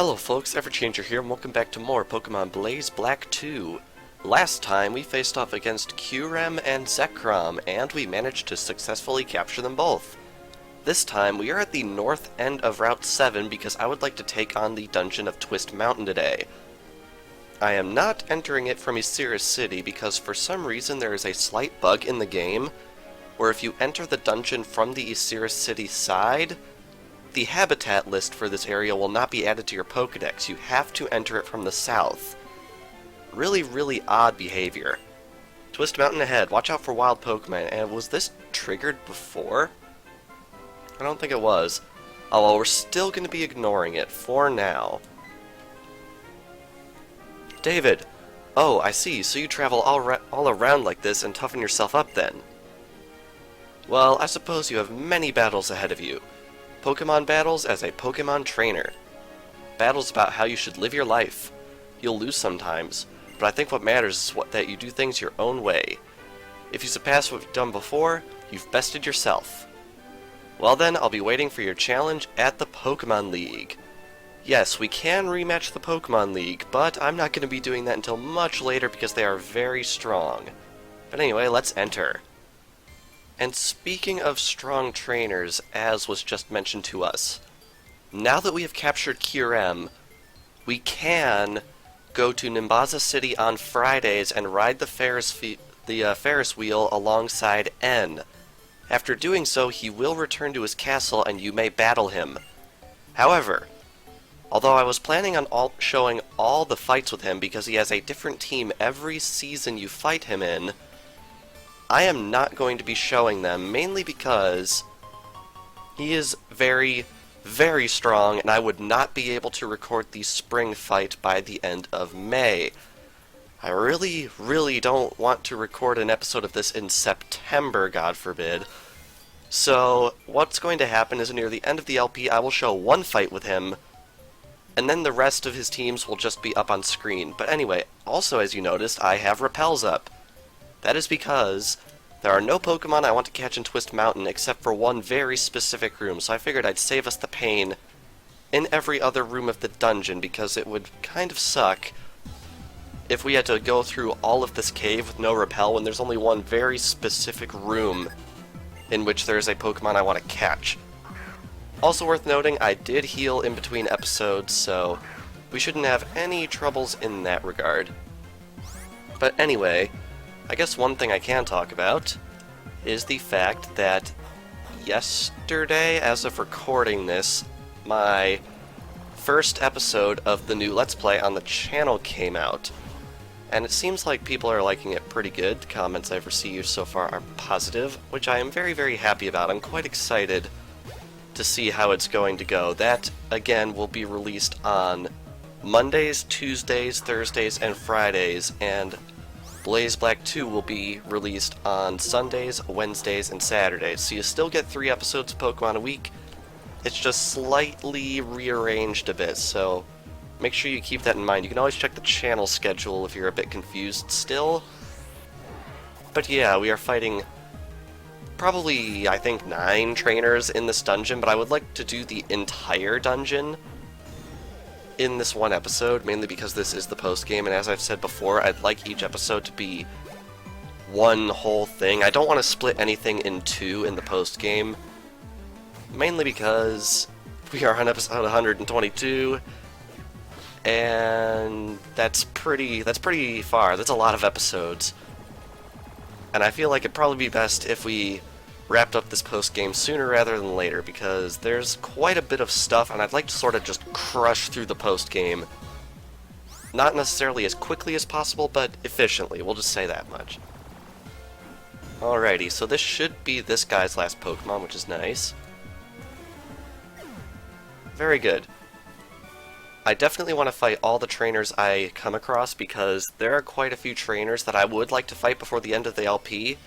Hello folks, Everchanger here, and welcome back to more Pokemon Blaze Black 2. Last time we faced off against Kyurem and Zekrom, and we managed to successfully capture them both. This time we are at the north end of Route 7 because I would like to take on the dungeon of Twist Mountain today. I am not entering it from Osiris City because for some reason there is a slight bug in the game where if you enter the dungeon from the Osiris City side, the habitat list for this area will not be added to your Pokedex. You have to enter it from the south. Really odd behavior. Twist Mountain ahead. Watch out for wild Pokemon. And was this triggered before? I don't think it was. Oh, well, we're still going to be ignoring it for now. David! Oh, I see. So you travel all around like this and toughen yourself up then. Well, I suppose you have many battles ahead of you. Pokemon battles as a Pokemon trainer. Battles about how you should live your life. You'll lose sometimes, but I think what matters is that you do things your own way. If you surpass what you've done before, you've bested yourself. Well then, I'll be waiting for your challenge at the Pokemon League. Yes, we can rematch the Pokemon League, but I'm not going to be doing that until much later because they are very strong. But anyway, let's enter. And speaking of strong trainers, as was just mentioned to us, now that we have captured Kyurem, we can go to Nimbaza City on Fridays and ride the Ferris wheel alongside N. After doing so, he will return to his castle and you may battle him. However, although I was planning on showing all the fights with him because he has a different team every season you fight him in, I am not going to be showing them, mainly because he is very strong, and I would not be able to record the spring fight by the end of May. I really don't want to record an episode of this in September, God forbid. So, what's going to happen is near the end of the LP, I will show one fight with him, and then the rest of his teams will just be up on screen. But anyway, also as you noticed, I have repels up. That is because there are no Pokemon I want to catch in Twist Mountain except for one very specific room, so I figured I'd save us the pain in every other room of the dungeon because it would kind of suck if we had to go through all of this cave with no repel when there's only one very specific room in which there's a Pokemon I want to catch. Also worth noting, I did heal in between episodes, so we shouldn't have any troubles in that regard. But anyway, I guess one thing I can talk about is the fact that yesterday, as of recording this, my first episode of the new Let's Play on the channel came out. And it seems like people are liking it pretty good. The comments I've received so far are positive, which I am very happy about. I'm quite excited to see how it's going to go. That, again, will be released on Mondays, Tuesdays, Thursdays, and Fridays, and Blaze Black 2 will be released on Sundays, Wednesdays, and Saturdays. So you still get 3 episodes of Pokemon a week. It's just slightly rearranged a bit, so make sure you keep that in mind. You can always check the channel schedule if you're a bit confused still. But yeah, we are fighting probably, I think, 9 trainers in this dungeon, but I would like to do the entire dungeon in this one episode, mainly because this is the post-game, and as I've said before, I'd like each episode to be one whole thing. I don't want to split anything in 2 in the post-game, mainly because we are on episode 122, and that's pretty far. That's a lot of episodes, and I feel like it'd probably be best if we wrapped up this post-game sooner rather than later, because there's quite a bit of stuff, and I'd like to sort of just crush through the post-game. Not necessarily as quickly as possible, but efficiently, we'll just say that much. Alrighty, so this should be this guy's last Pokemon, which is nice. Very good. I definitely want to fight all the trainers I come across, because there are quite a few trainers that I would like to fight before the end of the LP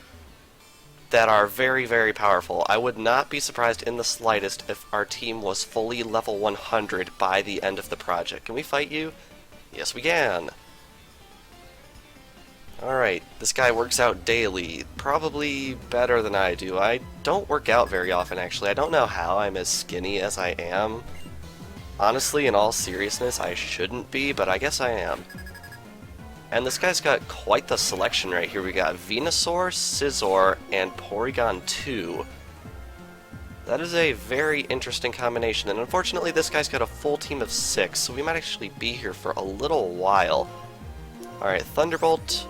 that are very powerful. I would not be surprised in the slightest if our team was fully level 100 by the end of the project. Can we fight you? Yes, we can. Alright, this guy works out daily. Probably better than I do. I don't work out very often, actually. I don't know how I'm as skinny as I am. Honestly, in all seriousness, I shouldn't be, but I guess I am. And this guy's got quite the selection right here. We got Venusaur, Scizor, and Porygon 2. That is a very interesting combination, and unfortunately this guy's got a full team of 6, so we might actually be here for a little while. Alright, Thunderbolt,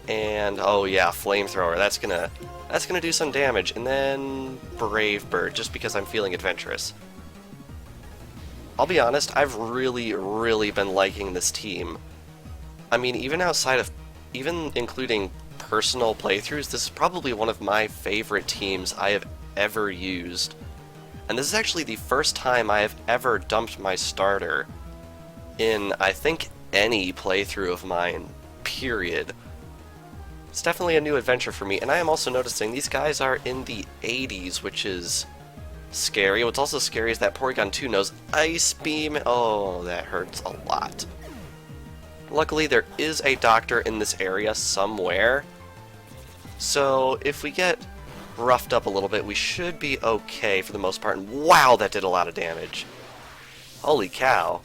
and oh yeah, Flamethrower, that's gonna do some damage, and then Brave Bird, just because I'm feeling adventurous. I'll be honest, I've really been liking this team. I mean, even including personal playthroughs, this is probably one of my favorite teams I have ever used. And this is actually the first time I have ever dumped my starter in, I think, any playthrough of mine, period. It's definitely a new adventure for me, and I am also noticing these guys are in the 80s, which is scary. What's also scary is that Porygon 2 knows Ice Beam. Oh, that hurts a lot. Luckily, there is a doctor in this area somewhere, so if we get roughed up a little bit, we should be okay for the most part. And wow, that did a lot of damage. Holy cow.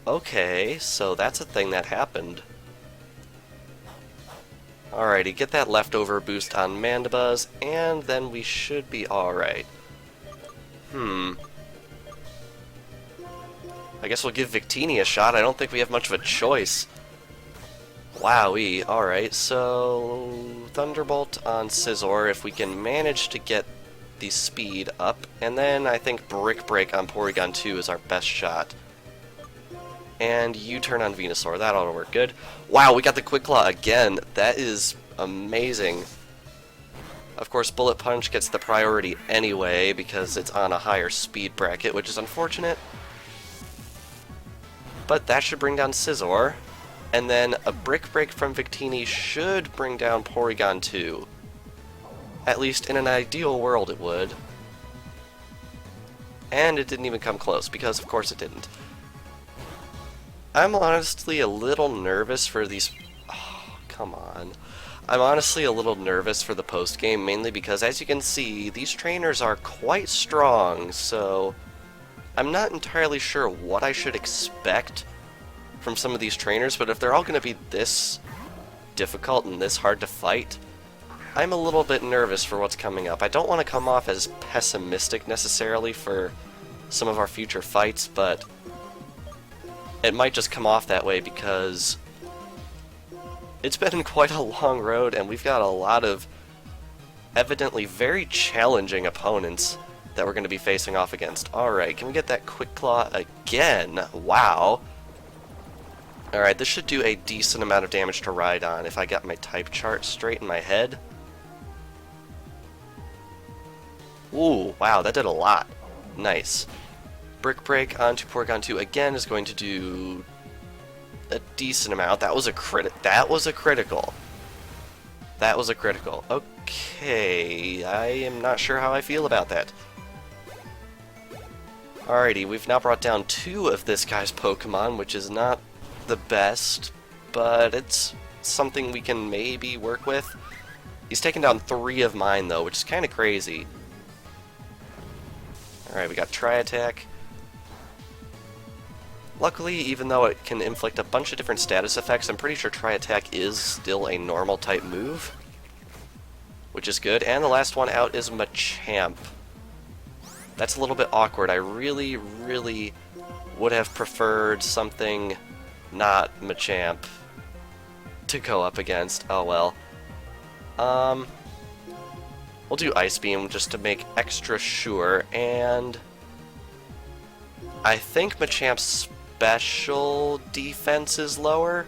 Okay, so that's a thing that happened. Alrighty, get that leftover boost on Mandibuzz, and then we should be alright. I guess we'll give Victini a shot. I don't think we have much of a choice. Wowee. Alright, so Thunderbolt on Scizor if we can manage to get the speed up, and then I think Brick Break on Porygon 2 is our best shot. And U-turn on Venusaur, that ought to work good. Wow, we got the Quick Claw again. That is amazing. Of course, Bullet Punch gets the priority anyway because it's on a higher speed bracket, which is unfortunate. But that should bring down Scizor. And then a Brick Break from Victini should bring down Porygon 2. At least in an ideal world it would. And it didn't even come close, because of course it didn't. I'm honestly a little nervous for these... Oh, come on. I'm honestly a little nervous for the post-game, mainly because, as you can see, these trainers are quite strong, so I'm not entirely sure what I should expect from some of these trainers, but if they're all going to be this difficult and this hard to fight, I'm a little bit nervous for what's coming up. I don't want to come off as pessimistic necessarily for some of our future fights, but it might just come off that way because it's been quite a long road and we've got a lot of evidently very challenging opponents that we're going to be facing off against. Alright, can we get that Quick Claw again? Wow. Alright, this should do a decent amount of damage to Rhydon if I got my type chart straight in my head. Ooh, wow, that did a lot. Nice. Brick Break onto Porygon 2 again is going to do a decent amount. That was a critical. That was a critical. Okay, I am not sure how I feel about that. Alrighty, we've now brought down 2 of this guy's Pokemon, which is not the best, but it's something we can maybe work with. He's taken down 3 of mine, though, which is kind of crazy. Alright, we got Tri-Attack. Luckily, even though it can inflict a bunch of different status effects, I'm pretty sure Tri-Attack is still a normal type move, which is good. And the last one out is Machamp. That's a little bit awkward. I really would have preferred something not Machamp to go up against. Oh well. We'll do Ice Beam just to make extra sure, and I think Machamp's special defense is lower.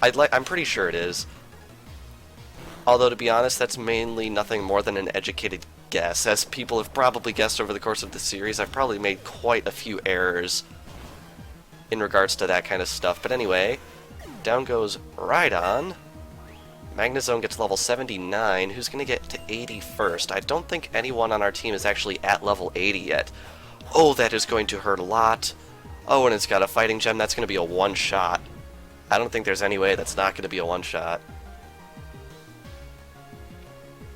I'm pretty sure it is. Although, to be honest, that's mainly nothing more than an educated guess. As people have probably guessed over the course of the series, I've probably made quite a few errors in regards to that kind of stuff. But anyway, down goes Rhydon. Magnezone gets level 79. Who's going to get to 80 first? I don't think anyone on our team is actually at level 80 yet. Oh, that is going to hurt a lot. Oh, and it's got a fighting gem. That's going to be a one-shot. I don't think there's any way that's not going to be a one-shot.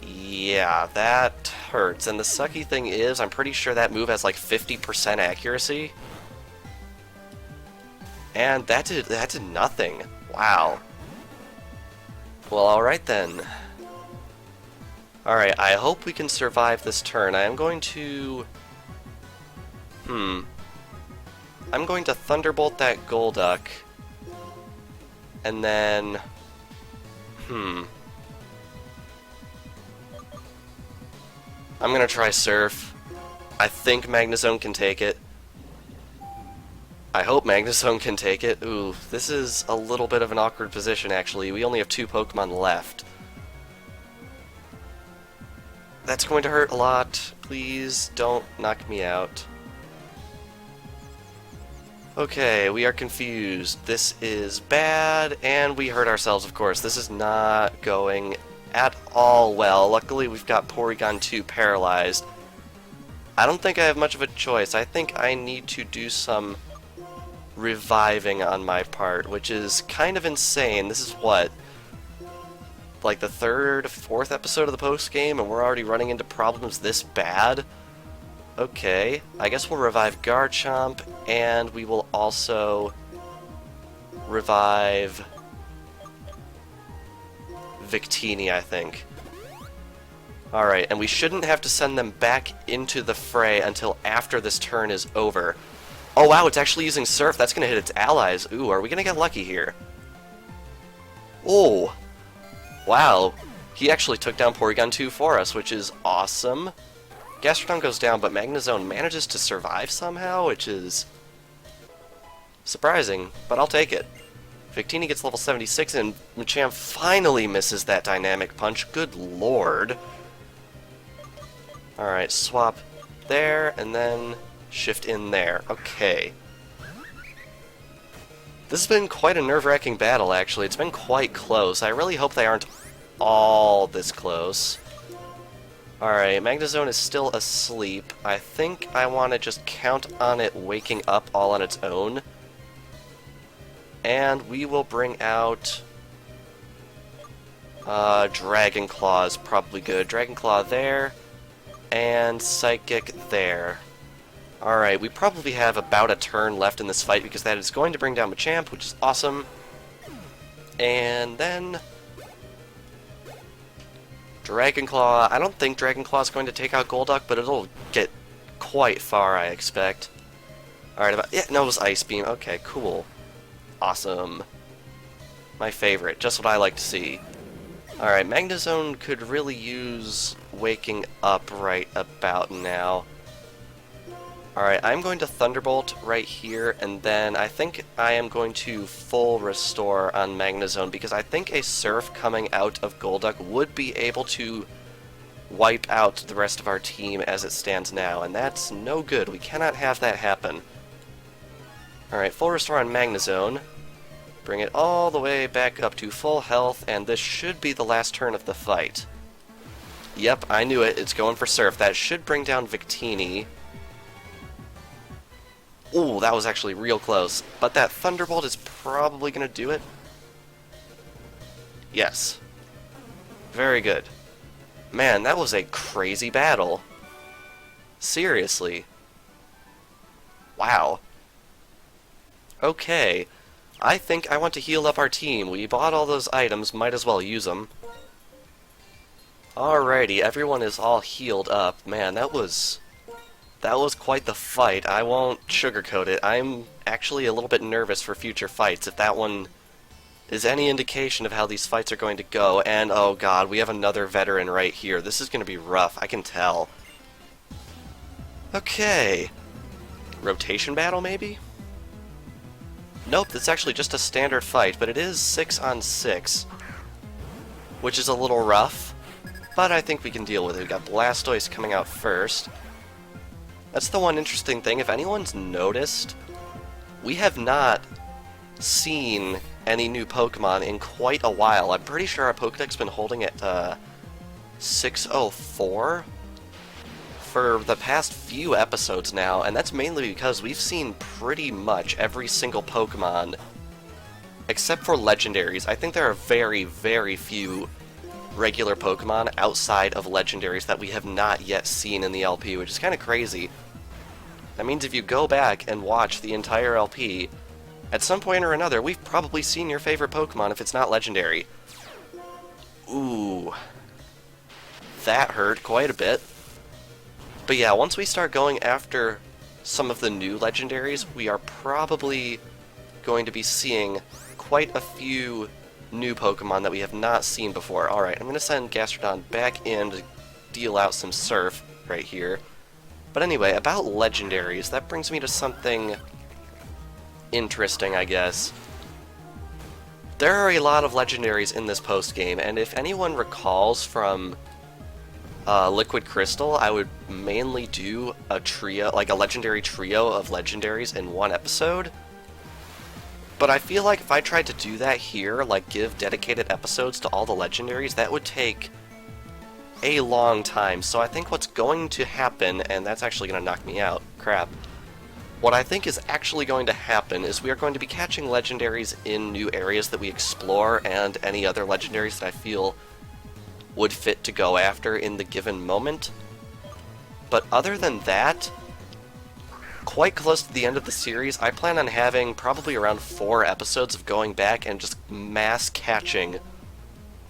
Yeah, that hurts, and the sucky thing is, I'm pretty sure that move has like 50% accuracy. And that did nothing. Wow. Well, alright then. Alright, I hope we can survive this turn. I am going to... I'm going to Thunderbolt that Golduck. And then... I'm gonna try Surf. I think Magnezone can take it. I hope Magnezone can take it. Ooh, this is a little bit of an awkward position, actually. We only have 2 Pokemon left. That's going to hurt a lot. Please don't knock me out. Okay, we are confused. This is bad, and we hurt ourselves, of course. This is not going at all well. Luckily, we've got Porygon 2 paralyzed. I don't think I have much of a choice. I think I need to do some reviving on my part, which is kind of insane. This is what? Like the 3rd, 4th episode of the post-game, and we're already running into problems this bad? Okay, I guess we'll revive Garchomp, and we will also revive Victini, I think. Alright, and we shouldn't have to send them back into the fray until after this turn is over. Oh wow, it's actually using Surf. That's going to hit its allies. Ooh, are we going to get lucky here? Oh! Wow, he actually took down Porygon 2 for us, which is awesome. Gastrodon goes down, but Magnezone manages to survive somehow, which is surprising, but I'll take it. Victini gets level 76, and Machamp finally misses that Dynamic Punch. Good lord. Alright, swap there, and then shift in there. Okay. This has been quite a nerve-wracking battle, actually. It's been quite close. I really hope they aren't all this close. Alright, Magnezone is still asleep. I think I want to just count on it waking up all on its own. And we will bring out... Dragon Claw is probably good. Dragon Claw there, and Psychic there. Alright, we probably have about a turn left in this fight because that is going to bring down Machamp, which is awesome. And then... Dragon Claw. I don't think Dragon Claw is going to take out Golduck, but it'll get quite far, I expect. Alright, yeah, no, it was Ice Beam. Okay, cool. Awesome. My favorite. Just what I like to see. Alright, Magnezone could really use waking up right about now. Alright, I'm going to Thunderbolt right here, and then I think I am going to full restore on Magnezone, because I think a Surf coming out of Golduck would be able to wipe out the rest of our team as it stands now, and that's no good. We cannot have that happen. Alright, full restore on Magnezone. Bring it all the way back up to full health, and this should be the last turn of the fight. Yep, I knew it. It's going for Surf. That should bring down Victini. Ooh, that was actually real close. But that Thunderbolt is probably going to do it. Yes. Very good. Man, that was a crazy battle. Seriously. Wow. Okay. I think I want to heal up our team. We bought all those items, might as well use them. Alrighty, everyone is all healed up. Man, that was quite the fight. I won't sugarcoat it. I'm actually a little bit nervous for future fights, if that one is any indication of how these fights are going to go. And, oh god, we have another veteran right here. This is going to be rough, I can tell. Okay. Rotation battle, maybe? Nope, it's actually just a standard fight, but it is 6 on 6. Which is a little rough, but I think we can deal with it. We've got Blastoise coming out first. That's the one interesting thing. If anyone's noticed, we have not seen any new Pokemon in quite a while. I'm pretty sure our Pokédex been holding at 604 for the past few episodes now, and that's mainly because we've seen pretty much every single Pokemon except for legendaries. I think there are very, very few regular Pokemon outside of legendaries that we have not yet seen in the LP, which is kind of crazy. That means if you go back and watch the entire LP, at some point or another, we've probably seen your favorite Pokemon if it's not legendary. Ooh. That hurt quite a bit. But yeah, once we start going after some of the new legendaries, we are probably going to be seeing quite a few new Pokemon that we have not seen before. Alright, I'm going to send Gastrodon back in to deal out some Surf right here. But anyway, about legendaries, that brings me to something interesting, I guess. There are a lot of legendaries in this post-game, and if anyone recalls from Liquid Crystal, I would mainly do a trio, like a legendary trio of legendaries in one episode. But I feel like if I tried to do that here, like give dedicated episodes to all the legendaries, that would take a long time. So I think what's going to happen, and that's actually going to knock me out, crap. What I think is actually going to happen is we are going to be catching legendaries in new areas that we explore, and any other legendaries that I feel would fit to go after in the given moment. But other than that, quite close to the end of the series, I plan on having probably around 4 episodes of going back and just mass catching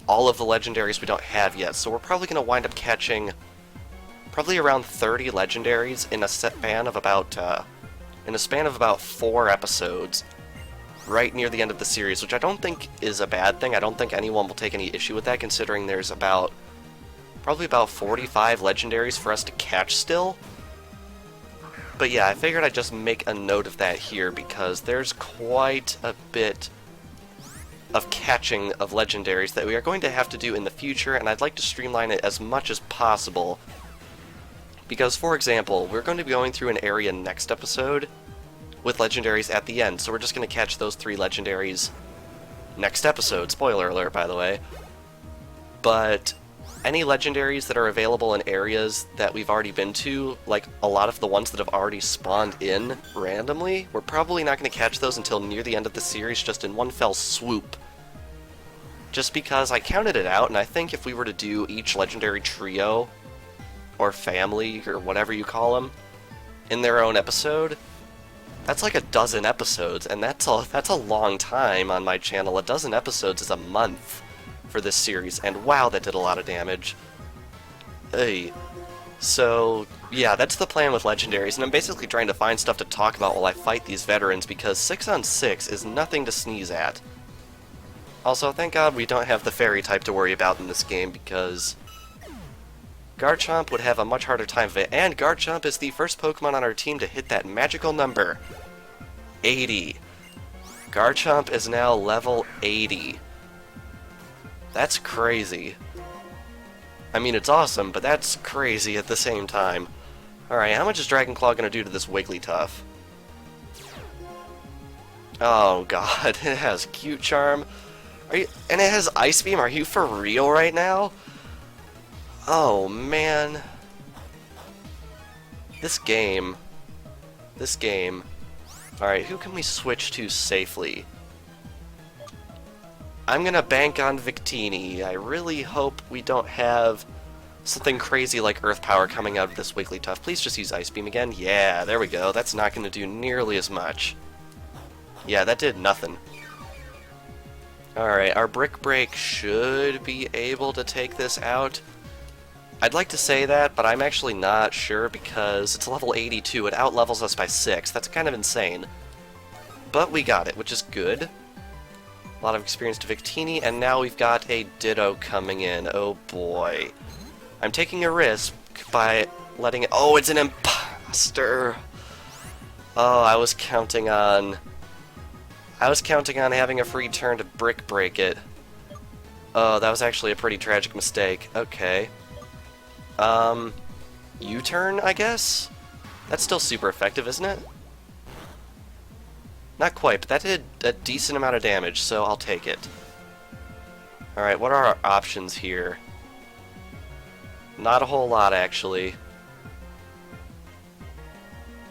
all of the legendaries we don't have yet. So we're probably going to wind up catching probably around 30 legendaries in a span of about 4 episodes, right near the end of the series, which I don't think is a bad thing. I don't think anyone will take any issue with that, considering there's probably about 45 legendaries for us to catch still. But yeah, I figured I'd just make a note of that here, because there's quite a bit of catching of legendaries that we are going to have to do in the future, and I'd like to streamline it as much as possible. Because, for example, we're going to be going through an area next episode with legendaries at the end, so we're just going to catch those 3 legendaries next episode. Spoiler alert, by the way. But any legendaries that are available in areas that we've already been to, like a lot of the ones that have already spawned in randomly, we're probably not going to catch those until near the end of the series, just in one fell swoop. Just because I counted it out, and I think if we were to do each legendary trio, or family, or whatever you call them, in their own episode, that's like a dozen episodes, and that's a long time on my channel. A dozen episodes is a month for this series, and wow, that did a lot of damage. Hey. So, yeah, that's the plan with legendaries, and I'm basically trying to find stuff to talk about while I fight these veterans, because 6-on-6 is nothing to sneeze at. Also, thank God we don't have the fairy type to worry about in this game, because Garchomp would have a much harder time of it, and Garchomp is the first Pokemon on our team to hit that magical number, 80. Garchomp is now level 80. That's crazy. I mean, it's awesome, but that's crazy at the same time. Alright, how much is Dragon Claw gonna do to this Wigglytuff? Oh god, it has Cute Charm. And it has Ice Beam? Are you for real right now? Oh, man. This game. Alright, who can we switch to safely? I'm gonna bank on Victini. I really hope we don't have something crazy like Earth Power coming out of this Wigglytuff. Please just use Ice Beam again. Yeah, there we go. That's not gonna do nearly as much. Yeah, that did nothing. Alright, our Brick Break should be able to take this out. I'd like to say that, but I'm actually not sure because it's level 82. It outlevels us by 6. That's kind of insane. But we got it, which is good. A lot of experience to Victini, and now we've got a Ditto coming in. Oh boy. I'm taking a risk by letting it... Oh, it's an imposter! Oh, I was counting on having a free turn to Brick Break it. Oh, that was actually a pretty tragic mistake. Okay. U-turn, I guess? That's still super effective, isn't it? Not quite, but that did a decent amount of damage, so I'll take it. Alright, what are our options here? Not a whole lot, actually.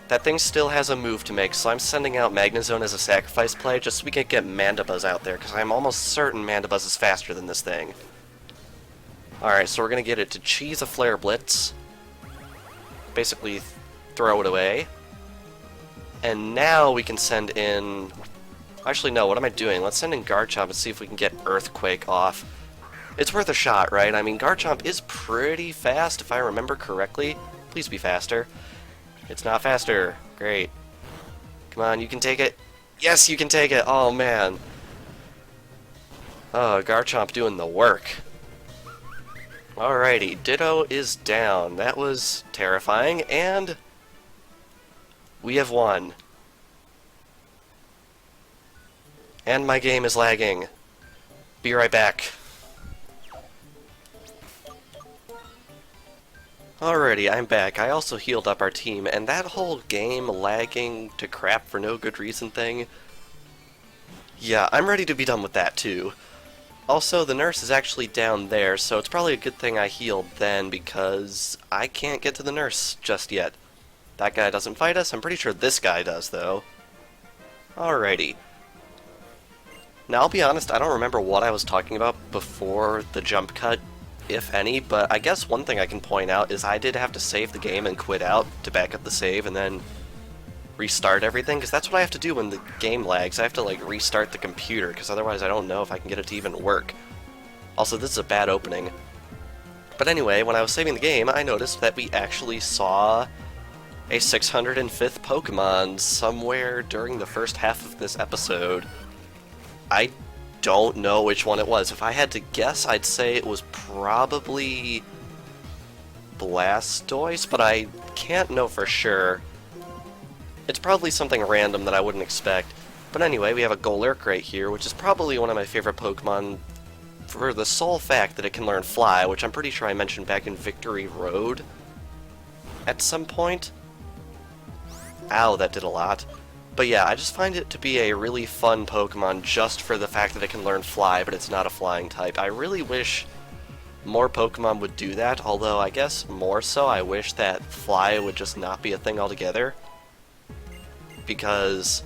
That thing still has a move to make, so I'm sending out Magnezone as a sacrifice play just so we can get Mandibuzz out there, because I'm almost certain Mandibuzz is faster than this thing. Alright, so we're gonna get it to cheese a Flare Blitz. Basically, throw it away. And now we can send in... Actually, no, what am I doing? Let's send in Garchomp and see if we can get Earthquake off. It's worth a shot, right? I mean, Garchomp is pretty fast, if I remember correctly. Please be faster. It's not faster. Great. Come on, you can take it. Yes, you can take it! Oh, man. Oh, Garchomp doing the work. Alrighty, Ditto is down. That was terrifying, and... we have won. And my game is lagging. Be right back. Alrighty, I'm back. I also healed up our team, and that whole game lagging to crap for no good reason thing... yeah, I'm ready to be done with that too. Also, the nurse is actually down there, so it's probably a good thing I healed then, because I can't get to the nurse just yet. That guy doesn't fight us. I'm pretty sure this guy does, though. Alrighty. Now, I'll be honest, I don't remember what I was talking about before the jump cut, if any, but I guess one thing I can point out is I did have to save the game and quit out to back up the save and then restart everything, because that's what I have to do when the game lags. I have to, like, restart the computer, because otherwise I don't know if I can get it to even work. Also, this is a bad opening. But anyway, when I was saving the game, I noticed that we actually saw a 605th Pokemon somewhere during the first half of this episode. I don't know which one it was. If I had to guess, I'd say it was probably Blastoise, but I can't know for sure. It's probably something random that I wouldn't expect. But anyway, we have a Golurk right here, which is probably one of my favorite Pokemon for the sole fact that it can learn Fly, which I'm pretty sure I mentioned back in Victory Road at some point. Ow, that did a lot. But yeah, I just find it to be a really fun Pokemon just for the fact that it can learn Fly, but it's not a flying type. I really wish more Pokemon would do that, although I guess more so I wish that Fly would just not be a thing altogether. Because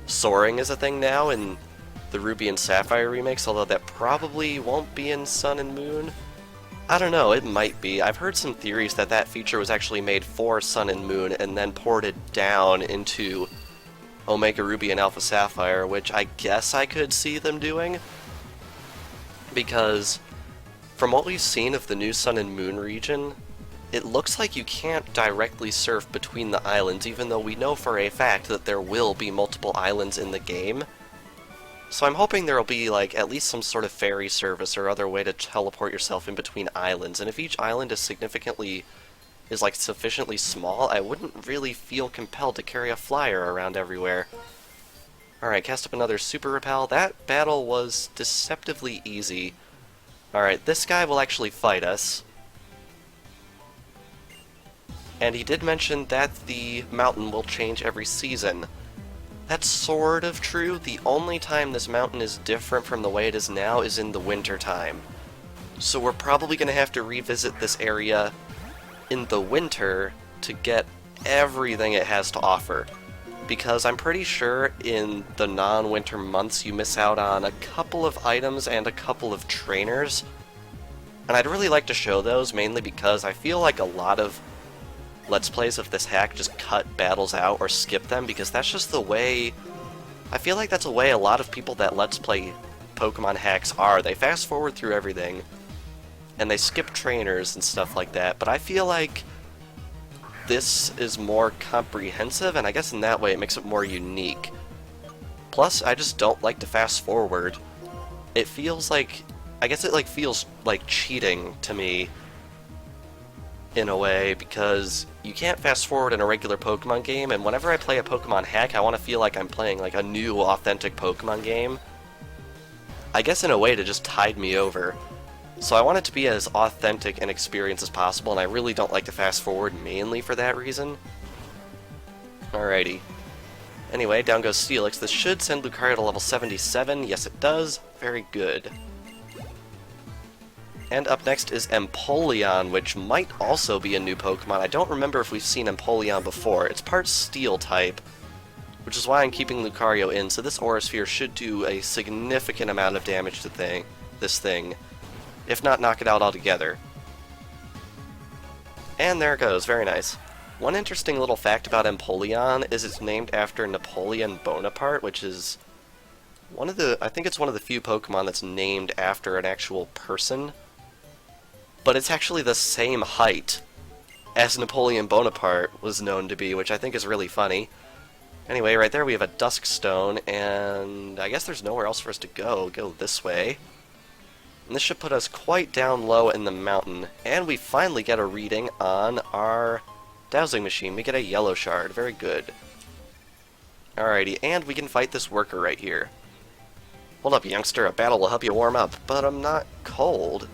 soaring is a thing now in the Ruby and Sapphire remakes, although that probably won't be in Sun and Moon. I don't know, it might be. I've heard some theories that that feature was actually made for Sun and Moon and then ported down into Omega Ruby and Alpha Sapphire, which I guess I could see them doing. Because from what we've seen of the new Sun and Moon region, it looks like you can't directly surf between the islands, even though we know for a fact that there will be multiple islands in the game. So I'm hoping there'll be, like, at least some sort of ferry service or other way to teleport yourself in between islands, and if each island is sufficiently small, I wouldn't really feel compelled to carry a flyer around everywhere. Alright, cast up another Super Repel. That battle was deceptively easy. Alright, this guy will actually fight us. And he did mention that the mountain will change every season. That's sort of true. The only time this mountain is different from the way it is now is in the winter time. So we're probably going to have to revisit this area in the winter to get everything it has to offer. Because I'm pretty sure in the non-winter months you miss out on a couple of items and a couple of trainers. And I'd really like to show those, mainly because I feel like a lot of Let's Plays of this hack just cut battles out or skip them, because that's just the way... I feel like that's a way a lot of people that Let's Play Pokemon hacks are. They fast forward through everything, and they skip trainers and stuff like that, but I feel like this is more comprehensive, and I guess in that way it makes it more unique. Plus, I just don't like to fast forward. It feels like... I guess it feels like cheating to me, in a way, because you can't fast forward in a regular Pokemon game, and whenever I play a Pokemon hack, I want to feel like I'm playing like a new, authentic Pokemon game. I guess in a way to just tide me over. So I want it to be as authentic an experience as possible, and I really don't like to fast forward mainly for that reason. Alrighty. Anyway, down goes Steelix. This should send Lucario to level 77. Yes, it does. Very good. And up next is Empoleon, which might also be a new Pokemon. I don't remember if we've seen Empoleon before. It's part Steel type, which is why I'm keeping Lucario in, so this Aura Sphere should do a significant amount of damage to this thing. If not, knock it out altogether. And there it goes, very nice. One interesting little fact about Empoleon is it's named after Napoleon Bonaparte, which is I think it's one of the few Pokemon that's named after an actual person. But it's actually the same height as Napoleon Bonaparte was known to be, which I think is really funny. Anyway, right there we have a Dusk Stone, and I guess there's nowhere else for us to go. Go this way. And this should put us quite down low in the mountain. And we finally get a reading on our dowsing machine. We get a yellow shard. Very good. Alrighty, and we can fight this worker right here. Hold up, youngster. A battle will help you warm up, but I'm not cold.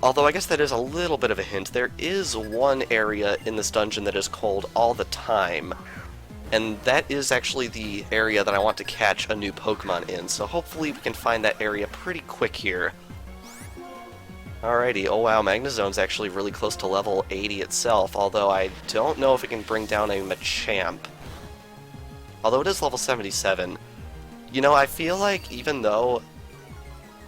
Although I guess that is a little bit of a hint. There is one area in this dungeon that is cold all the time. And that is actually the area that I want to catch a new Pokemon in, so hopefully we can find that area pretty quick here. Alrighty, oh wow, Magnezone's actually really close to level 80 itself, although I don't know if it can bring down a Machamp. Although it is level 77. You know, I feel like even though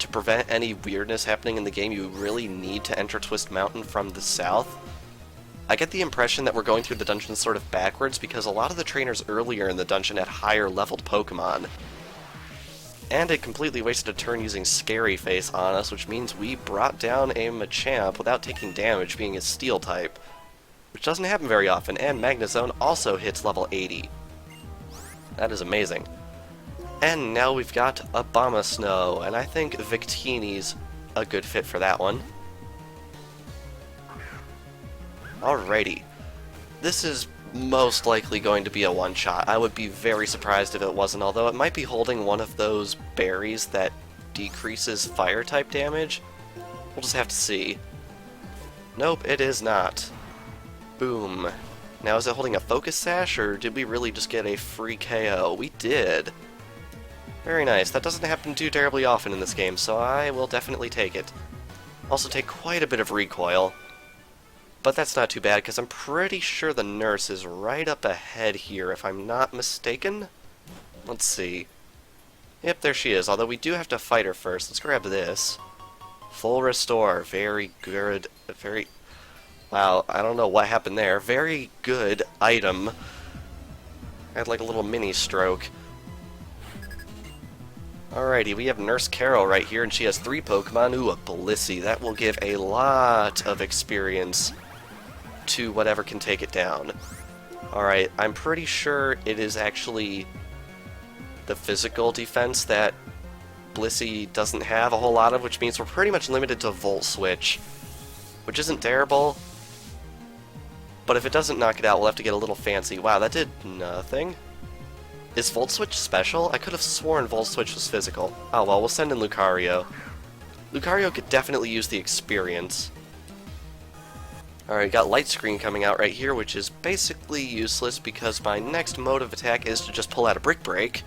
to prevent any weirdness happening in the game you really need to enter Twist Mountain from the south, I get the impression that we're going through the dungeon sort of backwards because a lot of the trainers earlier in the dungeon had higher leveled Pokemon. And it completely wasted a turn using Scary Face on us, which means we brought down a Machamp without taking damage, being a Steel type. Which doesn't happen very often, and Magnezone also hits level 80. That is amazing. And now we've got Abomasnow, and I think Victini's a good fit for that one. Alrighty. This is most likely going to be a one-shot. I would be very surprised if it wasn't, although it might be holding one of those berries that decreases fire-type damage. We'll just have to see. Nope, it is not. Boom. Now, is it holding a Focus Sash, or did we really just get a free KO? We did. Very nice. That doesn't happen too terribly often in this game, so I will definitely take it. Also take quite a bit of recoil. But that's not too bad, because I'm pretty sure the nurse is right up ahead here, if I'm not mistaken. Let's see. Yep, there she is, although we do have to fight her first. Let's grab this. Full Restore. Very good. Very... Wow, I don't know what happened there. Very good item. I had like a little mini stroke. Alrighty, we have Nurse Carroll right here, and she has 3 Pokemon. Ooh, a Blissey. That will give a lot of experience to whatever can take it down. Alright, I'm pretty sure it is actually the physical defense that Blissey doesn't have a whole lot of, which means we're pretty much limited to Volt Switch, which isn't terrible, but if it doesn't knock it out, we'll have to get a little fancy. Wow, that did nothing. Is Volt Switch special? I could have sworn Volt Switch was physical. Oh well, we'll send in Lucario. Lucario could definitely use the experience. Alright, got Light Screen coming out right here, which is basically useless because my next mode of attack is to just pull out a Brick Break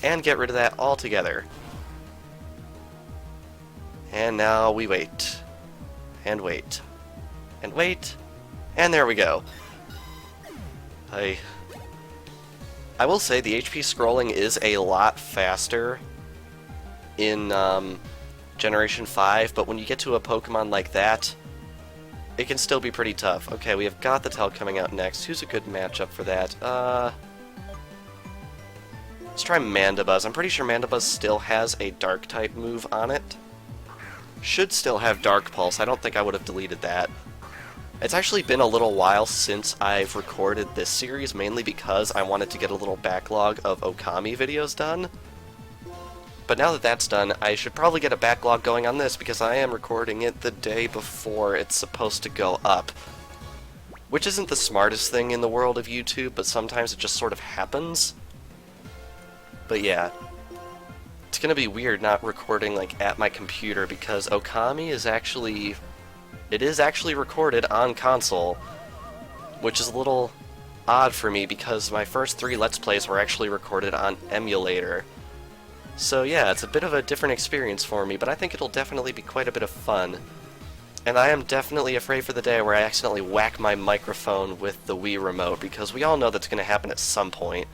and get rid of that altogether. And now we wait. And wait. And wait. And there we go. I will say the HP scrolling is a lot faster in Generation 5, but when you get to a Pokemon like that, it can still be pretty tough. Okay, we have Gothitelle coming out next. Who's a good matchup for that? Let's try Mandibuzz. I'm pretty sure Mandibuzz still has a Dark-type move on it. Should still have Dark Pulse. I don't think I would have deleted that. It's actually been a little while since I've recorded this series, mainly because I wanted to get a little backlog of Okami videos done. But now that that's done, I should probably get a backlog going on this, because I am recording it the day before it's supposed to go up. Which isn't the smartest thing in the world of YouTube, but sometimes it just sort of happens. But yeah. It's gonna be weird not recording, like, at my computer, because Okami is actually... It is actually recorded on console, which is a little odd for me, because my first 3 Let's Plays were actually recorded on emulator. So yeah, it's a bit of a different experience for me, but I think it'll definitely be quite a bit of fun. And I am definitely afraid for the day where I accidentally whack my microphone with the Wii remote, because we all know that's going to happen at some point.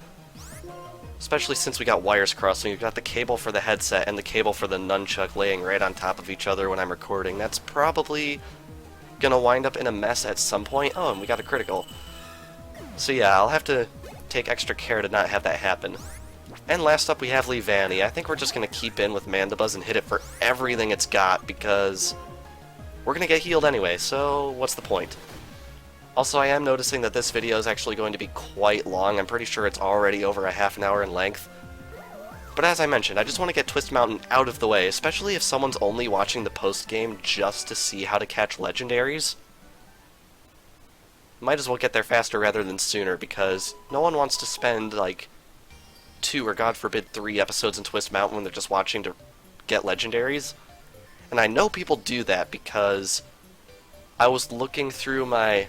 Especially since we got wires crossing. We've got the cable for the headset and the cable for the nunchuck laying right on top of each other when I'm recording. That's probably gonna wind up in a mess at some point. Oh, and we got a critical. So yeah, I'll have to take extra care to not have that happen. And last up we have Leavanny. I think we're just gonna keep in with Mandibuzz and hit it for everything it's got because we're gonna get healed anyway, so what's the point? Also, I am noticing that this video is actually going to be quite long. I'm pretty sure it's already over a half an hour in length. But as I mentioned, I just want to get Twist Mountain out of the way, especially if someone's only watching the post-game just to see how to catch legendaries. Might as well get there faster rather than sooner, because no one wants to spend, like, 2 or god forbid 3 episodes in Twist Mountain when they're just watching to get legendaries. And I know people do that because I was looking through my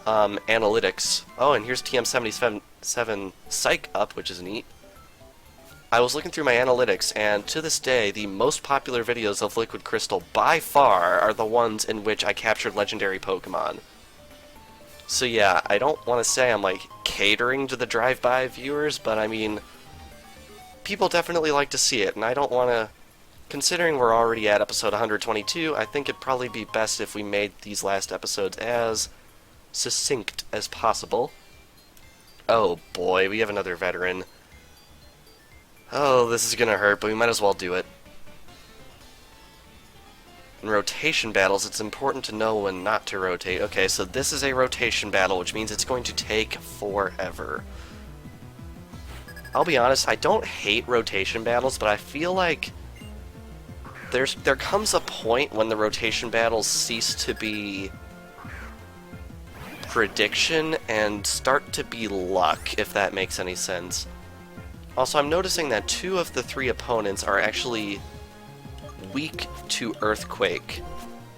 analytics. Oh, and here's TM77 Psych up, which is neat. I was looking through my analytics, and to this day, the most popular videos of Liquid Crystal by far are the ones in which I captured legendary Pokemon. So yeah, I don't want to say I'm like catering to the drive-by viewers, but I mean, people definitely like to see it, and I don't want to. Considering we're already at episode 122, I think it'd probably be best if we made these last episodes as succinct as possible. Oh boy, we have another veteran. Oh, this is gonna hurt, but we might as well do it. In rotation battles, it's important to know when not to rotate. Okay, so this is a rotation battle, which means it's going to take forever. I'll be honest, I don't hate rotation battles, but I feel like there comes a point when the rotation battles cease to be prediction and start to be luck, if that makes any sense. Also, I'm noticing that 2 of the 3 opponents are actually weak to Earthquake.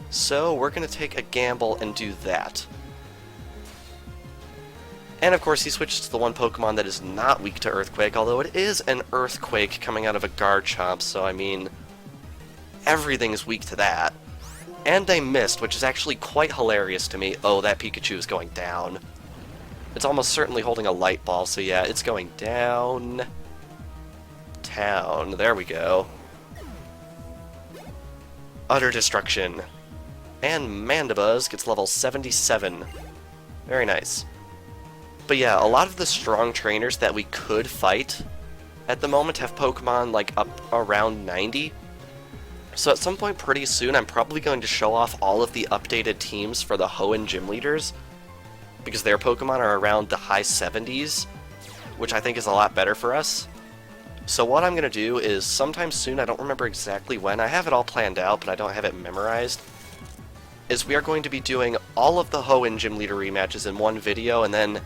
So we're going to take a gamble and do that. And of course he switches to the one Pokemon that is not weak to Earthquake, although it is an Earthquake coming out of a Garchomp, so I mean, everything is weak to that. And they missed, which is actually quite hilarious to me. Oh, that Pikachu is going down. It's almost certainly holding a light ball, so yeah, it's going down. Town. There we go. Utter destruction. And Mandibuzz gets level 77. Very nice. But yeah, a lot of the strong trainers that we could fight at the moment have Pokemon like up around 90. So at some point pretty soon, I'm probably going to show off all of the updated teams for the Hoenn gym leaders, because their Pokemon are around the high 70s, which I think is a lot better for us. So what I'm going to do is sometime soon, I don't remember exactly when, I have it all planned out, but I don't have it memorized, is we are going to be doing all of the Hoenn gym leader rematches in one video, and then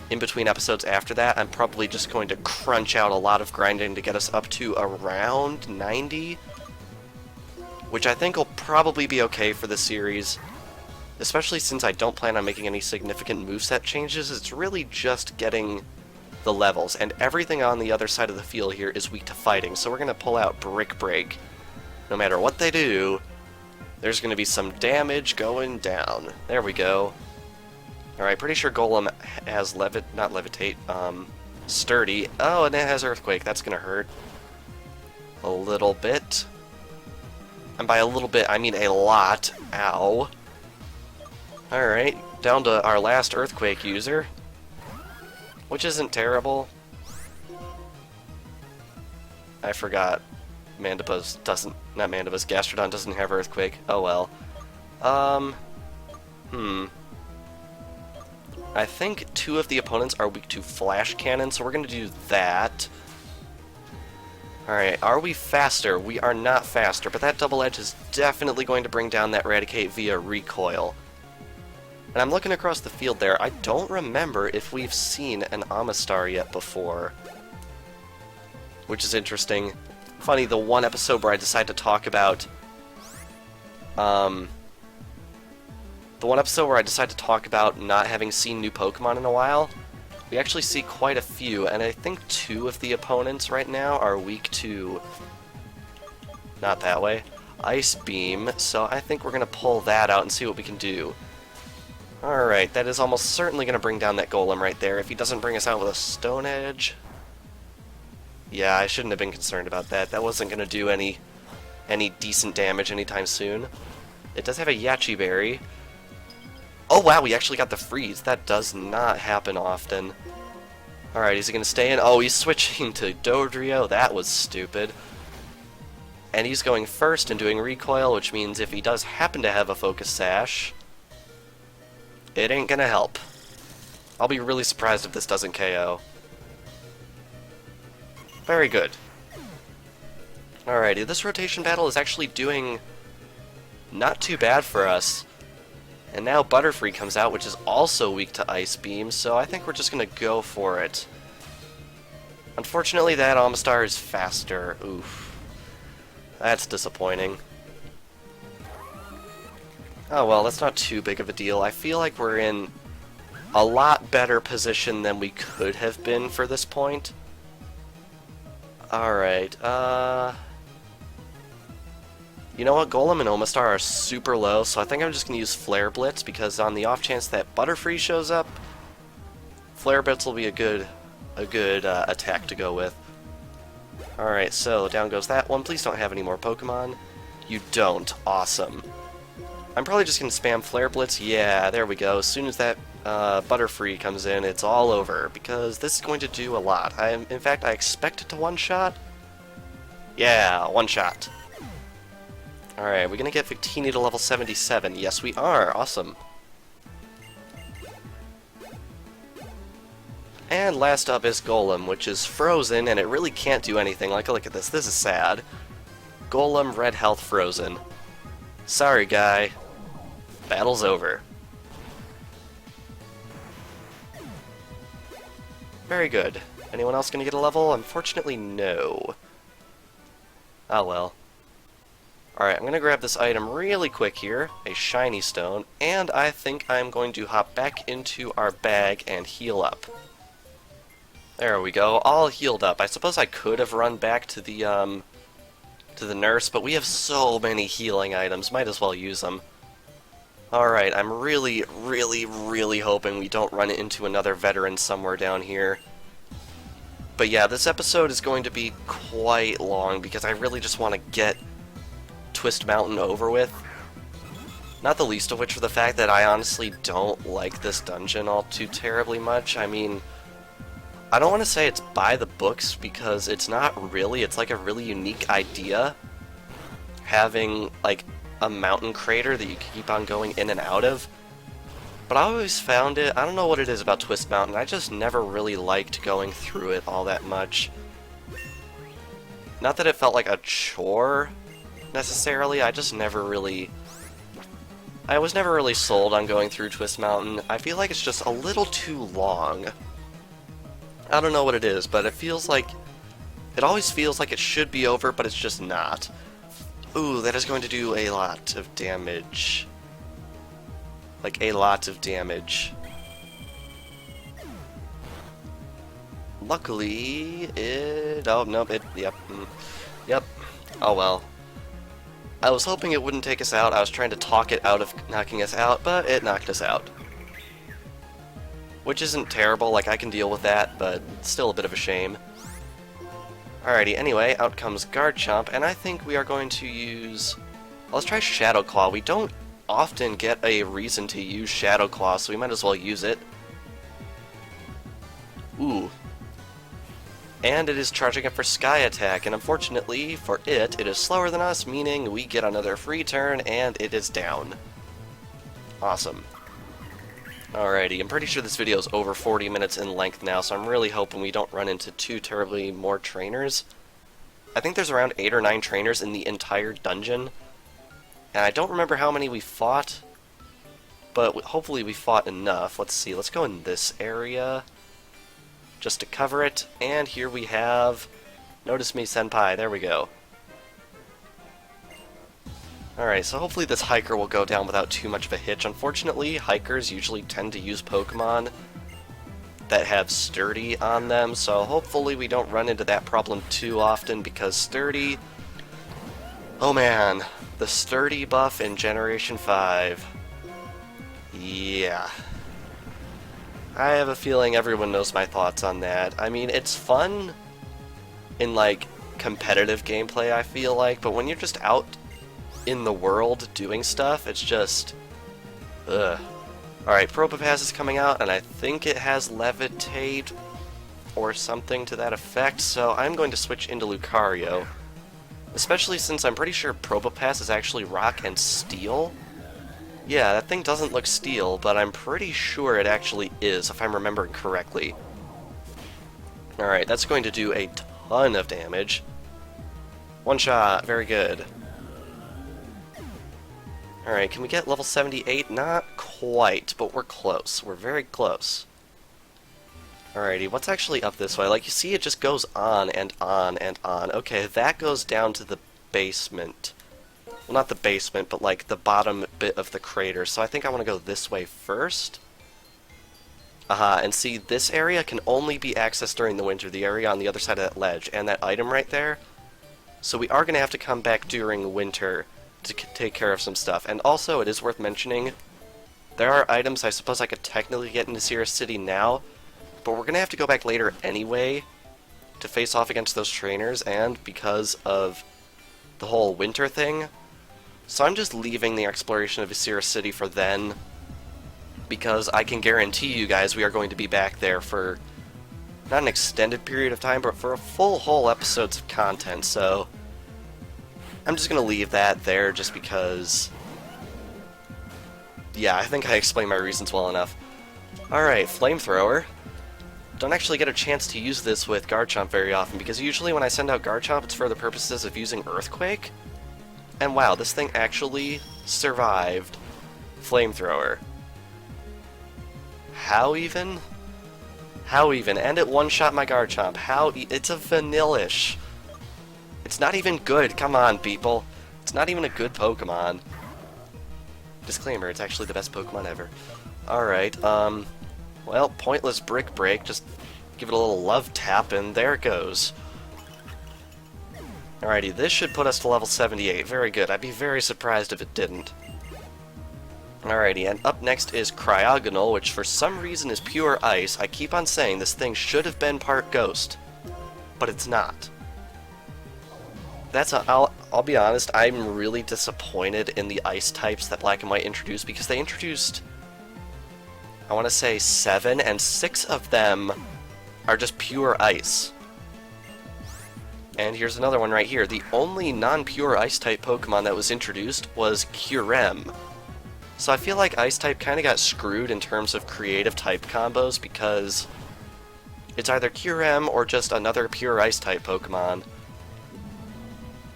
in between episodes after that, I'm probably just going to crunch out a lot of grinding to get us up to around 90, which I think will probably be okay for the series, especially since I don't plan on making any significant moveset changes. It's really just getting the levels, and everything on the other side of the field here is weak to fighting, so we're going to pull out Brick Break. No matter what they do, there's going to be some damage going down. There we go. Alright, pretty sure Golem has not levitate, sturdy. Oh, and it has Earthquake. That's going to hurt a little bit. And by a little bit, I mean a lot. Ow. Alright, down to our last Earthquake user, which isn't terrible. I forgot. Mandibuzz doesn't... Not Mandibuzz, Gastrodon doesn't have Earthquake. Oh well. I think 2 of the opponents are weak to Flash Cannon, so we're going to do that. Alright, are we faster? We are not faster, but that Double Edge is definitely going to bring down that Raticate via Recoil. And I'm looking across the field there. I don't remember if we've seen an Amistar yet before, which is interesting. Funny, the one episode where I decided to talk about... not having seen new Pokemon in a while, we actually see quite a few, and I think 2 of the opponents right now are weak to... not that way. Ice Beam, so I think we're going to pull that out and see what we can do. Alright, that is almost certainly going to bring down that Golem right there, if he doesn't bring us out with a Stone Edge. Yeah, I shouldn't have been concerned about that. That wasn't going to do any decent damage anytime soon. It does have a Yachi Berry. Oh wow, we actually got the freeze. That does not happen often. Alright, is he going to stay in? Oh, he's switching to Dodrio. That was stupid. And he's going first and doing recoil, which means if he does happen to have a focus sash, it ain't going to help. I'll be really surprised if this doesn't KO. Very good. Alrighty, this rotation battle is actually doing not too bad for us. And now Butterfree comes out, which is also weak to Ice Beam, so I think we're just going to go for it. Unfortunately, that Amistar is faster. Oof. That's disappointing. Oh well, that's not too big of a deal. I feel like we're in a lot better position than we could have been for this point. Alright, you know what, Golem and Omastar are super low, so I think I'm just going to use Flare Blitz, because on the off chance that Butterfree shows up, Flare Blitz will be a good attack to go with. Alright, so down goes that one. Please don't have any more Pokemon. You don't. Awesome. I'm probably just going to spam Flare Blitz. Yeah, there we go. As soon as that Butterfree comes in, it's all over, because this is going to do a lot. In fact, I expect it to one-shot. Yeah, one-shot. Alright, we're going to get Victini to level 77. Yes, we are. Awesome. And last up is Golem, which is frozen, and it really can't do anything. Like, look at this. This is sad. Golem, red health, frozen. Sorry, guy. Battle's over. Very good. Anyone else going to get a level? Unfortunately, no. Oh well. Alright, I'm going to grab this item really quick here, a shiny stone, and I think I'm going to hop back into our bag and heal up. There we go, all healed up. I suppose I could have run back to the nurse, but we have so many healing items, might as well use them. Alright, I'm really, really, really hoping we don't run into another veteran somewhere down here. But yeah, this episode is going to be quite long, because I really just want to get Twist Mountain over with. Not the least of which for the fact that I honestly don't like this dungeon all too terribly much. I mean, I don't want to say it's by the books, because it's not really. It's like a really unique idea, having like a mountain crater that you can keep on going in and out of. But I always found it, I don't know what it is about Twist Mountain, I just never really liked going through it all that much. Not that it felt like a chore, necessarily, I just never really... I was never really sold on going through Twist Mountain. I feel like it's just a little too long. I don't know what it is, but it feels like... It always feels like it should be over, but it's just not. Ooh, that is going to do a lot of damage. Like, a lot of damage. Luckily, it... Oh, nope, it... Yep. Yep. Oh, well. I was hoping it wouldn't take us out. I was trying to talk it out of knocking us out, but it knocked us out. Which isn't terrible, like, I can deal with that, but still a bit of a shame. Alrighty, anyway, out comes Garchomp, and I think we are going to use... Let's try Shadow Claw. We don't often get a reason to use Shadow Claw, so we might as well use it. Ooh. And it is charging up for Sky Attack, and unfortunately for it, it is slower than us, meaning we get another free turn, and it is down. Awesome. Alrighty, I'm pretty sure this video is over 40 minutes in length now, so I'm really hoping we don't run into too terribly more trainers. I think there's around 8 or 9 trainers in the entire dungeon, and I don't remember how many we fought, but hopefully we fought enough. Let's see, let's go in this area just to cover it, and here we have Notice Me Senpai. There we go. Alright, so hopefully this hiker will go down without too much of a hitch. Unfortunately, hikers usually tend to use Pokemon that have Sturdy on them, so hopefully we don't run into that problem too often, because Sturdy... Oh man, the Sturdy buff in Generation 5. Yeah. I have a feeling everyone knows my thoughts on that. I mean, it's fun, in, like, competitive gameplay, I feel like, but when you're just out in the world doing stuff, it's just... ugh. Alright, Probopass is coming out, and I think it has Levitate or something to that effect, so I'm going to switch into Lucario. Especially since I'm pretty sure Probopass is actually Rock and Steel. Yeah, that thing doesn't look steel, but I'm pretty sure it actually is, if I'm remembering correctly. Alright, that's going to do a ton of damage. One shot, very good. Alright, can we get level 78? Not quite, but we're close. We're very close. Alrighty, what's actually up this way? Like, you see it just goes on and on and on. Okay, that goes down to the basement. Well, not the basement, but like the bottom bit of the crater. So I think I want to go this way first. And see, this area can only be accessed during the winter, the area on the other side of that ledge, and that item right there. So we are going to have to come back during winter to take care of some stuff. And also, it is worth mentioning, there are items I suppose I could technically get into Sierra City now, but we're going to have to go back later anyway to face off against those trainers, and because of the whole winter thing. So I'm just leaving the exploration of Sierra City for then, because I can guarantee you guys we are going to be back there for not an extended period of time, but for a full whole episodes of content, so I'm just going to leave that there just because, yeah, I think I explained my reasons well enough. Alright, Flamethrower. Don't actually get a chance to use this with Garchomp very often, because usually when I send out Garchomp it's for the purposes of using Earthquake. And wow, this thing actually survived Flamethrower. How even? How even? And it one-shot my Garchomp. How it's a Vanillish. It's not even good, come on people. It's not even a good Pokemon. Disclaimer, it's actually the best Pokemon ever. Alright, well, pointless Brick Break, just give it a little love tap, and there it goes. Alrighty, this should put us to level 78. Very good. I'd be very surprised if it didn't. Alrighty, and up next is Cryogonal, which for some reason is pure ice. I keep on saying this thing should have been part ghost, but it's not. I'll be honest, I'm really disappointed in the ice types that Black and White introduced, because they introduced, I want to say 7, and 6 of them are just pure ice. And here's another one right here. The only non-pure Ice-type Pokemon that was introduced was Kyurem. So I feel like Ice-type kind of got screwed in terms of creative type combos, because it's either Kyurem or just another pure Ice-type Pokemon.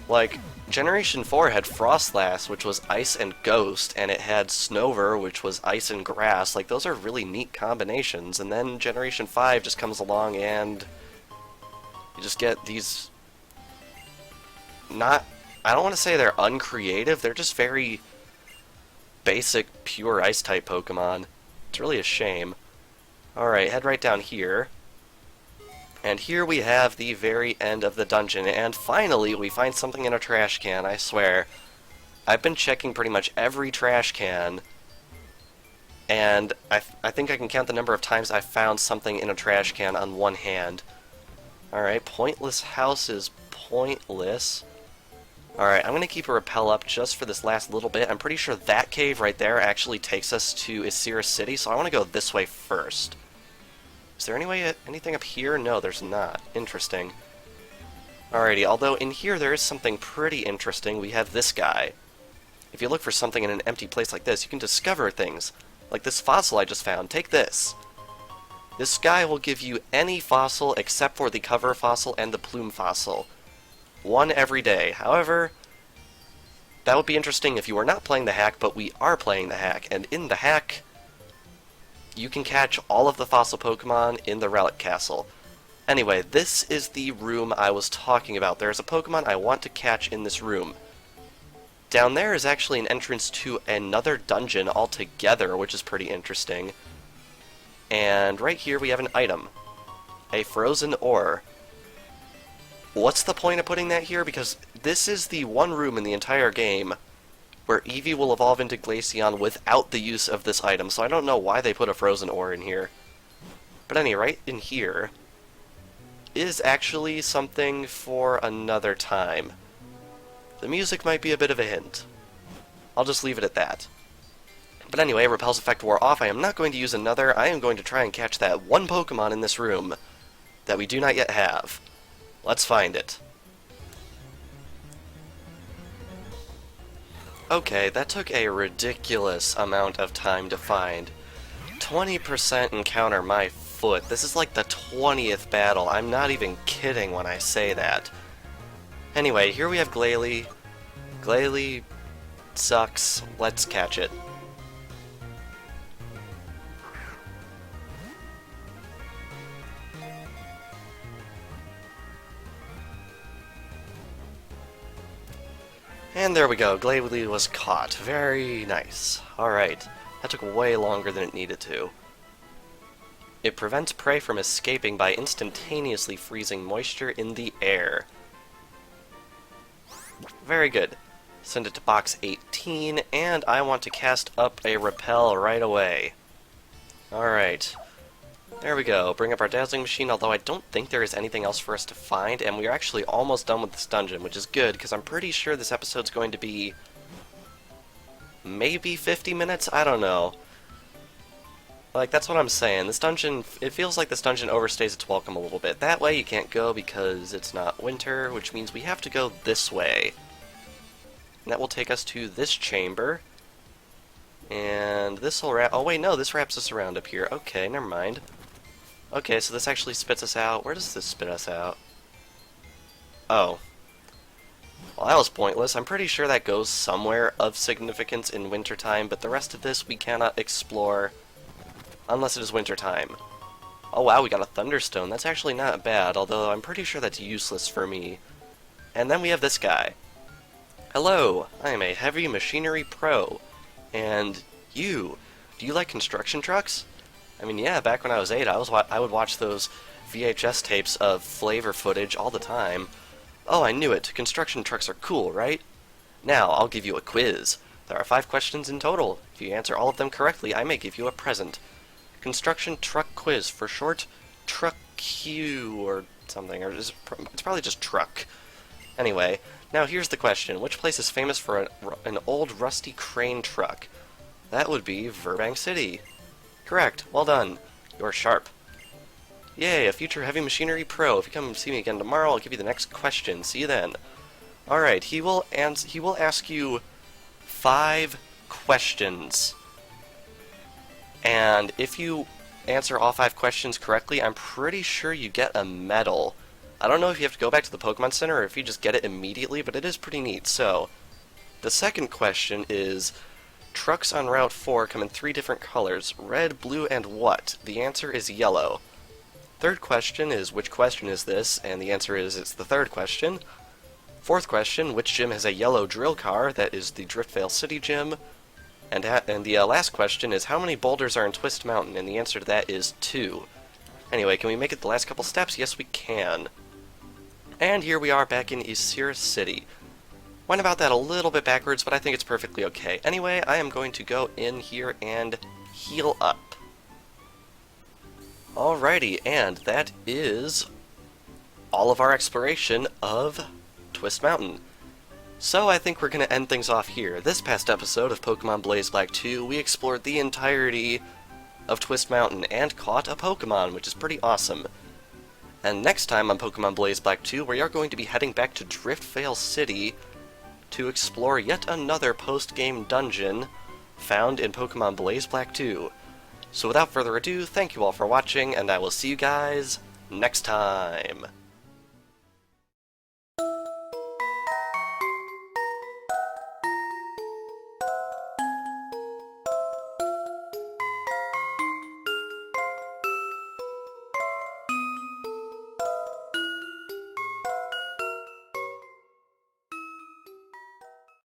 Like, Generation 4 had Frostlass, which was Ice and Ghost, and it had Snover, which was Ice and Grass. Like, those are really neat combinations. And then Generation 5 just comes along and you just get these... I don't want to say they're uncreative, they're just very basic, pure Ice-type Pokemon. It's really a shame. Alright, head right down here. And here we have the very end of the dungeon, and finally we find something in a trash can, I swear. I've been checking pretty much every trash can, and I think I can count the number of times I've found something in a trash can on one hand. Alright, Pointless House is pointless. Alright, I'm going to keep a repel up just for this last little bit. I'm pretty sure that cave right there actually takes us to Isira City, so I want to go this way first. Is there anything up here? No, there's not. Interesting. Alrighty, although in here there is something pretty interesting. We have this guy. If you look for something in an empty place like this, you can discover things. Like this fossil I just found. Take this. This guy will give you any fossil except for the cover fossil and the plume fossil. One every day. However, that would be interesting if you were not playing the hack, but we are playing the hack, and in the hack, you can catch all of the fossil Pokemon in the Relic Castle. Anyway, this is the room I was talking about. There's a Pokemon I want to catch in this room. Down there is actually an entrance to another dungeon altogether, which is pretty interesting. And right here we have an item. A frozen ore. What's the point of putting that here? Because this is the one room in the entire game where Eevee will evolve into Glaceon without the use of this item, so I don't know why they put a frozen ore in here. But anyway, right in here, is actually something for another time. The music might be a bit of a hint. I'll just leave it at that. But anyway, Repel's effect wore off. I am not going to use another. I am going to try and catch that one Pokemon in this room that we do not yet have. Let's find it. Okay, that took a ridiculous amount of time to find. 20% encounter my foot. This is like the 20th battle. I'm not even kidding when I say that. Anyway, here we have Glalie. Glalie sucks. Let's catch it. And there we go, Glalie was caught. Very nice. Alright, that took way longer than it needed to. It prevents prey from escaping by instantaneously freezing moisture in the air. Very good. Send it to box 18, and I want to cast up a Repel right away. Alright. There we go. Bring up our Dazzling Machine, although I don't think there is anything else for us to find, and we are actually almost done with this dungeon, which is good, because I'm pretty sure this episode's going to be maybe 50 minutes? I don't know. Like, that's what I'm saying. This dungeon, it feels like this dungeon overstays its welcome a little bit. That way you can't go because it's not winter, which means we have to go this way. And that will take us to this chamber. And this will wrap... Oh, wait, no, this wraps us around up here. Okay, never mind. Okay, so this actually spits us out. Where does this spit us out? Oh. Well, that was pointless. I'm pretty sure that goes somewhere of significance in wintertime, but the rest of this we cannot explore unless it is wintertime. Oh wow, we got a Thunderstone. That's actually not bad, although I'm pretty sure that's useless for me. And then we have this guy. Hello, I am a heavy machinery pro. And you, do you like construction trucks? I mean, yeah, back when I was 8, I would watch those VHS tapes of flavor footage all the time. Oh, I knew it. Construction trucks are cool, right? Now, I'll give you a quiz. There are 5 questions in total. If you answer all of them correctly, I may give you a present. Construction truck quiz, for short, Truck Q or something, or it's probably just truck. Anyway, now here's the question. Which place is famous for an old rusty crane truck? That would be Burbank City. Correct. Well done. You're sharp. Yay, a future heavy machinery pro. If you come and see me again tomorrow, I'll give you the next question. See you then. Alright, he will ask you 5 questions. And if you answer all 5 questions correctly, I'm pretty sure you get a medal. I don't know if you have to go back to the Pokemon Center or if you just get it immediately, but it is pretty neat. So, the second question is, trucks on Route 4 come in 3 different colors, red, blue, and what? The answer is yellow. Third question is, which question is this? And the answer is, it's the third question. Fourth question, which gym has a yellow drill car? That is the Driftvale City Gym. And the last question is, how many boulders are in Twist Mountain? And the answer to that is 2. Anyway, can we make it the last couple steps? Yes, we can. And here we are back in Isir City. Went about that a little bit backwards, but I think it's perfectly okay. Anyway, I am going to go in here and heal up. Alrighty, and that is all of our exploration of Twist Mountain. So I think we're going to end things off here. This past episode of Pokemon Blaze Black 2, we explored the entirety of Twist Mountain and caught a Pokemon, which is pretty awesome. And next time on Pokemon Blaze Black 2, we are going to be heading back to Driftvale City to explore yet another post-game dungeon found in Pokemon Blaze Black 2. So without further ado, thank you all for watching, and I will see you guys next time.